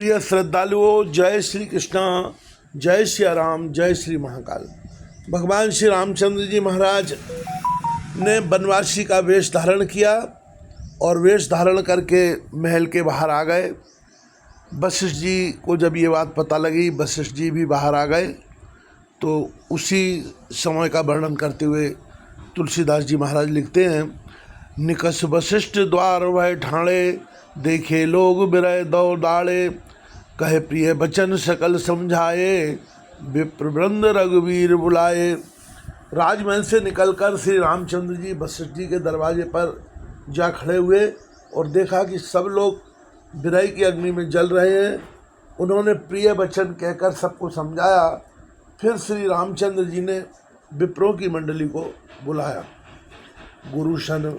प्रिय श्रद्धालुओं, जय श्री कृष्णा, जय श्री राम, जय श्री महाकाल। भगवान श्री रामचंद्र जी महाराज ने बनवासी का वेश धारण किया और वेश धारण करके महल के बाहर आ गए। वशिष्ठ जी को जब ये बात पता लगी, वशिष्ठ जी भी बाहर आ गए। तो उसी समय का वर्णन करते हुए तुलसीदास जी महाराज लिखते हैं, निकस वशिष्ठ द्वार वह ठाणे, देखे लोग बिरह दौ डाले, कहे प्रिय बचन सकल समझाए, विप्रवृंद रघुवीर बुलाए। राजमहल से निकलकर श्री रामचंद्र जी वशिष्ठ जी के दरवाजे पर जा खड़े हुए और देखा कि सब लोग बिरह की अग्नि में जल रहे हैं। उन्होंने प्रिय वचन कहकर सबको समझाया। फिर श्री रामचंद्र जी ने विप्रों की मंडली को बुलाया। गुरुशन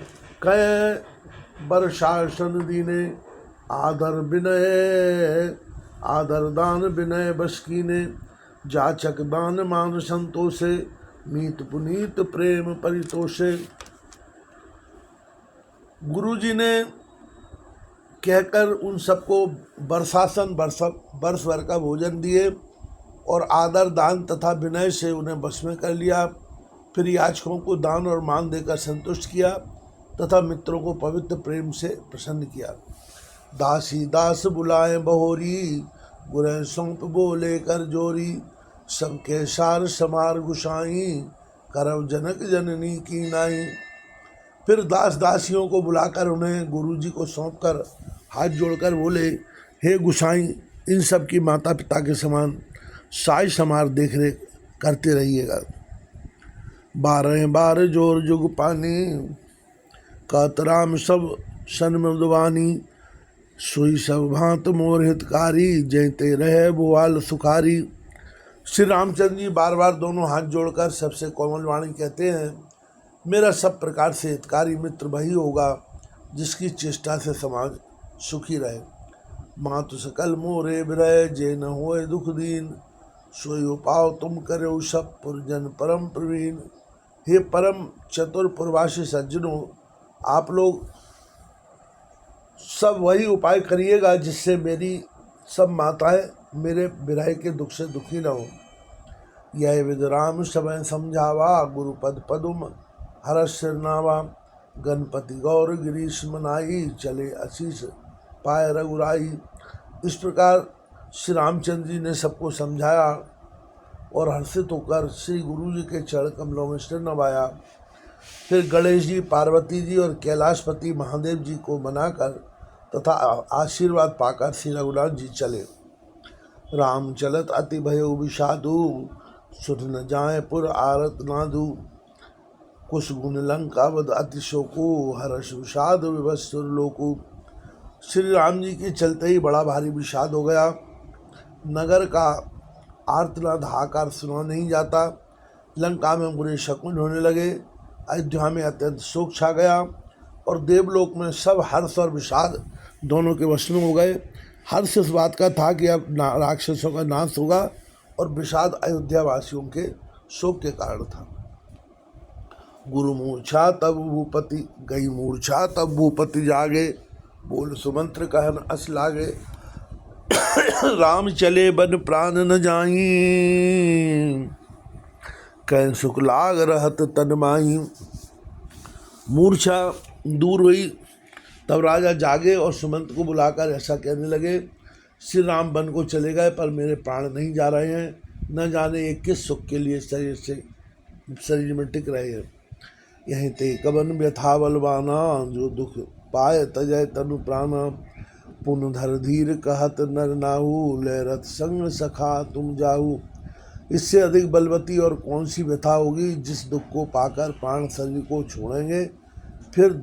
कह बर शासन दीने, आदर विनय आदर दान विनय बस कीने, जाचक दान मान संतोषे, मीत पुनीत प्रेम परितोषे। गुरुजी ने कहकर उन सबको वर्षासन वर्ष भर का भोजन दिए और आदर दान तथा विनय से उन्हें वश में कर लिया। फिर याचकों को दान और मान देकर संतुष्ट किया तथा मित्रों को पवित्र प्रेम से प्रसन्न किया। दासी दास बुलाए बहोरी, गुरह सौंप बोले कर जोरी, सबके सार समार गुसाई, करव जनक जननी की नाई। फिर दास दासियों को बुलाकर उन्हें गुरुजी को सौंपकर हाथ जोड़कर बोले, हे गुसाई, इन सब की माता पिता के समान साय समार देख रेख करते रहिएगा। बारह बार जोर जुग पानी, कातराम सब सन मृदवानी, सोई सब भांत मोर हितकारी, जयते रहे बुआल सुखारी। श्री रामचंद्र जी बार बार दोनों हाथ जोड़कर सबसे कोमल वाणी कहते हैं, मेरा सब प्रकार से हितकारी मित्र वही होगा जिसकी चेष्टा से समाज सुखी रहे। मातु सकल मोरे विरह, जे न होए दुख दीन, सोई उपाव तुम करे सब पुरजन परम प्रवीण। हे परम चतुर पुरवासी सज्जनों, आप लोग सब वही उपाय करिएगा जिससे मेरी सब माताएं मेरे विरह के दुख से दुखी न हो। यह विदराम समय समझावा, गुरुपद पदुम हरस सिरनावा, गणपति गौर गिरीश मनाई, चले आशीष पाए रघुराई। इस प्रकार श्री रामचंद्र जी ने सबको समझाया और हर्षित होकर श्री गुरु जी के चरण कमलों में सिर नवाया। फिर गणेश जी, पार्वती जी और कैलाशपति महादेव जी को मनाकर तथा आशीर्वाद पाकर श्री रघुनाथ जी चले। राम चलत अति भयो विषादु, सुध न जाए पुर आरत नादु, कुश गुण लंका वद अति शोको, हर्ष विषाद विवत्सुर लोको। श्री राम जी के चलते ही बड़ा भारी विषाद हो गया। नगर का आर्तनाद हाहाकार सुना नहीं जाता। लंका में बुरे शकुन होने लगे। अयोध्या में अत्यंत शोक छा गया और देवलोक में सब हर्ष और विषाद दोनों के वश में हो गए। हर्ष इस बात का था कि अब राक्षसों का नाश होगा और विषाद अयोध्या वासियों के शोक के कारण था। गुरु मूर्छा तब भूपति गई मूर्छा, तब भूपति जागे, बोल सुमंत्र कहन अस लागे। राम चले बन प्राण न जाई, कह सुख लाग रहत तन माही। मूर्छा दूर हुई तब राजा जागे और सुमंत को बुलाकर ऐसा कहने लगे, श्री राम वन को चले गए पर मेरे प्राण नहीं जा रहे हैं। न जाने ये किस सुख के लिए शरीर में टिक रहे हैं। यहीं ते कबन व्यथा बलवाना, जो दुख पाए तजय तनु प्राणा। पुन धर धीर कहत नर नाहू, ले रथ संग सखा तुम जाहू। इससे अधिक बलवती और कौन सी व्यथा होगी जिस दुख को पाकर प्राण शरीर को छोड़ेंगे। फिर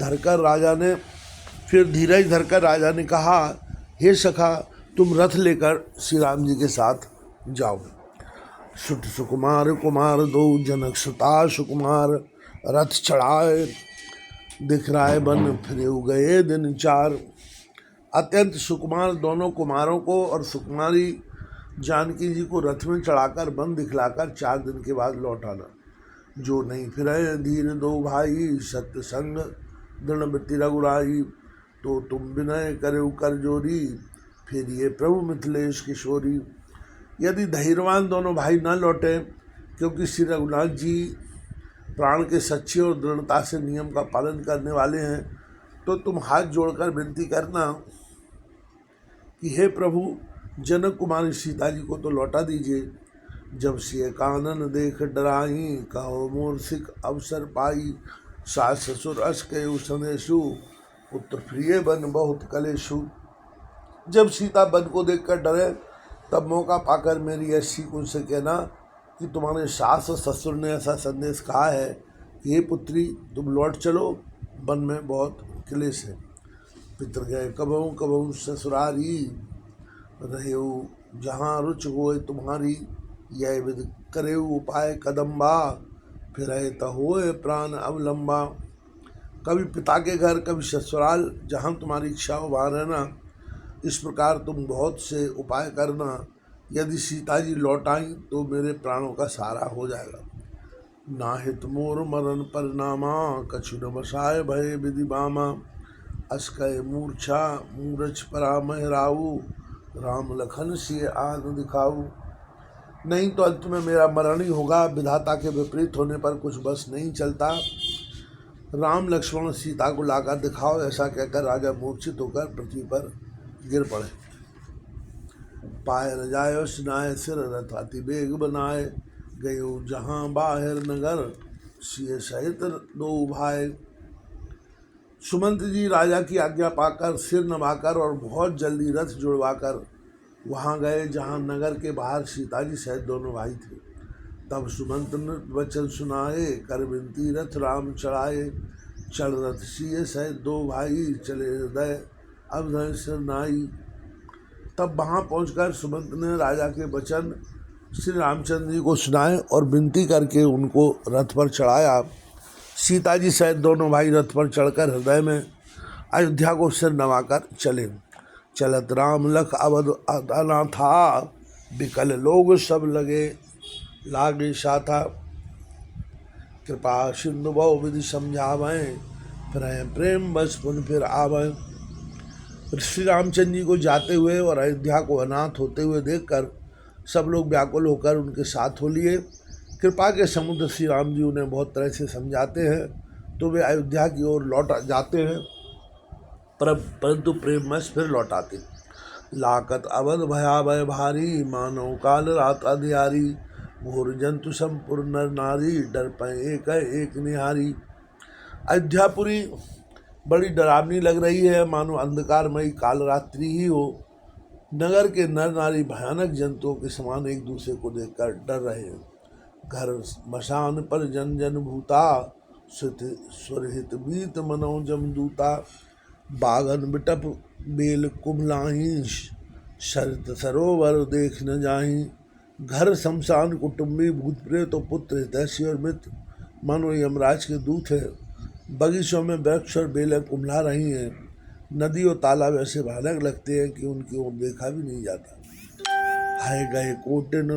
धीरज धरकर राजा ने कहा, हे सखा, तुम रथ लेकर श्री राम जी के साथ जाओ। सुत सुकुमार कुमार दो, जनक सुता सुकुमार, रथ चढ़ाए दिख राय बन, फिर गए दिन चार। अत्यंत सुकुमार दोनों कुमारों को और सुकुमारी जानकी जी को रथ में चढ़ाकर वन दिखलाकर 4 दिन के बाद लौट आना। जो नहीं फिरे धीर दो भाई, सत्य संग दृढ़ वृत्ति रघुराई। तो तुम विनय करे कर जोरी, फिर ये प्रभु मिथिलेश किशोरी। यदि धैर्यवान दोनों भाई न लौटे, क्योंकि श्री रघुनाथ जी प्राण के सच्चे और दृढ़ता से नियम का पालन करने वाले हैं, तो तुम हाथ जोड़कर विनती करना कि हे प्रभु, जनक कुमारी सीता जी को तो लौटा दीजिए। जब सिय कानन देख डराई, कहो मोर सिख अवसर पाई। सास ससुर अस कयु सनेशु, पुत्र प्रिय बन बहुत कलेशु। जब सीता वन को देखकर डरे, तब मौका पाकर मेरी यह सीख उनसे कहना कि तुम्हारे सास और ससुर ने ऐसा संदेश कहा है कि हे पुत्री, तुम लौट चलो, वन में बहुत क्लेश है। पितर गए कबहू कबहू ससुरारी, रहेऊ जहाँ रुच होए तुम्हारी। यह विध करे उपाय कदम्बा, फिर होए प्राण अवलंबा। कभी पिता के घर, कभी ससुराल, जहाँ तुम्हारी इच्छा हो वहाँ रहना। इस प्रकार तुम बहुत से उपाय करना। यदि सीता जी लौट आई तो मेरे प्राणों का सहारा हो जाएगा। नाहित मोर मरण परिणामा, कछु न बसाए भय विधि बामा। अस कय मूर्छा मूरछ परा महराऊ, राम लखन सिय आन दिखाऊ। नहीं तो अंत में मेरा मरण ही होगा। विधाता के विपरीत होने पर कुछ बस नहीं चलता। राम लक्ष्मण सीता को लाकर दिखाओ। ऐसा कहकर राजा मूर्छित होकर पृथ्वी पर गिर पड़े। पाय न जायो सिनाए सिर, रथ अति बेग बनाए। गयो जहाँ बाहर नगर, सिय सहित दो भाई। सुमंत जी राजा की आज्ञा पाकर सिर नवाकर और बहुत जल्दी रथ जुड़वाकर वहाँ गए जहाँ नगर के बाहर सीता जी सहित दोनों भाई थे। तब सुमंत ने वचन सुनाए, कर विनती रथ राम चढ़ाए। चढ़ रथ सिय सहित दो भाई, चले हृदय अवधय सिर नाई। तब वहाँ पहुँचकर सुमंत ने राजा के वचन श्री रामचंद्र जी को सुनाए और विनती करके उनको रथ पर चढ़ाया। सीता जी सहित दोनों भाई रथ पर चढ़कर हृदय में अयोध्या को सिर नवाकर चले। चलत राम लख अवध अदाना था, विकल लोग सब लागे साथा। कृपा सिंधु बहु विधि समझावें, प्रेम बस पुन फिर आवें। श्री रामचंद्र जी को जाते हुए और अयोध्या को अनाथ होते हुए देखकर सब लोग व्याकुल होकर उनके साथ हो लिए। कृपा के समुद्र श्री राम जी उन्हें बहुत तरह से समझाते हैं तो वे अयोध्या की ओर लौट जाते हैं, परंतु प्रेमवश फिर लौट आते। लाकत अवध भयाभय भारी, मानव काल रात अधियारी। घोर जंतु संपूर्ण नर नारी, डर पे एक निहारी। अयोध्यापुरी बड़ी डरावनी लग रही है, मानो अंधकारमयी काल रात्रि ही हो। नगर के नर नारी भयानक जंतुओं के समान एक दूसरे को देखकर डर रहे हैं। घर मशान पर जन जन भूता, स्वरहित बीत मनो जमदूता। बागन बिटप बेल कुमलाही, शरत सरोवर देख न जाही। घर शमशान कुटुंबी भूत प्रेत और पुत्र हितैषी और मित्र मानो यमराज के दूत है। बगीचों में वृक्ष और बेलें कुम्हला रही हैं। नदी और तालाब ऐसे भयानक लगते हैं कि उनकी ओर देखा भी नहीं जाता। हाय गए कोटिन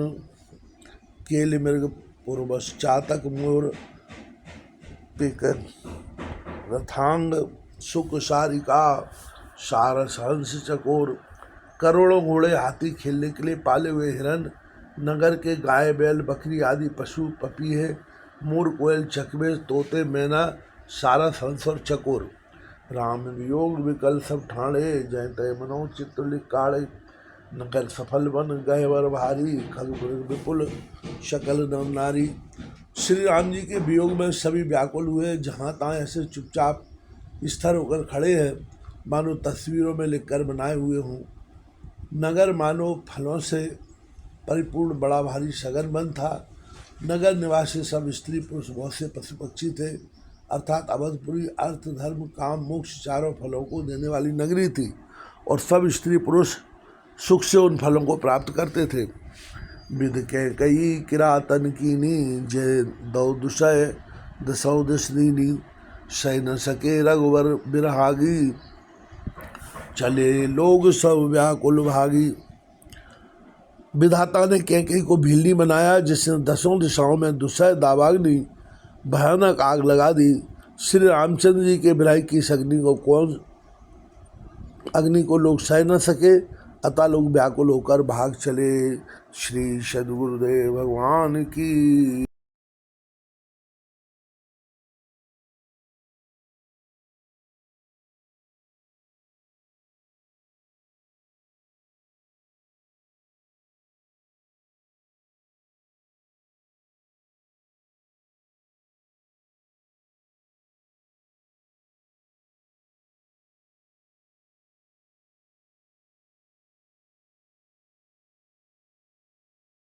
केल मृग पूर्वश चातक मोर, पिक रथांग सुख सारिका, सारस हंस चकोर। करोड़ों घोड़े हाथी खेलने के लिए पाले हुए हिरन, नगर के गाय बैल बकरी आदि पशु पपीहे, मोर कोयल चकवे तोते मैना, सारस हंस और चकोर। राम वियोग विकल सब ठाणे, जय तय मनो चित्त लिकाड़े। नगर सफल बन गहवर भारी, खग विपुल शकल नर नारी। श्री राम जी के वियोग में सभी व्याकुल हुए, जहाँ तहाँ ऐसे चुपचाप स्थिर होकर खड़े हैं मानो तस्वीरों में लिखकर बनाए हुए हों। नगर मानो फलों से परिपूर्ण बड़ा भारी सघन वन था। नगर निवासी सब स्त्री पुरुष बहुत से पशु पक्षी थे, अर्थात अवधपुरी अर्थ धर्म काम मोक्ष चारों फलों को देने वाली नगरी थी और सब स्त्री पुरुष सुख से उन फलों को प्राप्त करते थे। विध के कई किरातन कीनी, जय दौ दुषय दसौ दशदीनी। सह न सके रघुवर बिरहागी, चले लोग सब व्याकुल भागी। विधाता ने कैकेयी को भीलनी बनाया, जिसने दसों दिशाओं में दुसह दावाग्नि भयानक आग लगा दी। श्री रामचंद्र जी के विरह की इस अग्नि को लोग सह न सके, अतः लोग व्याकुल होकर भाग चले। श्री सद्गुरुदेव भगवान की।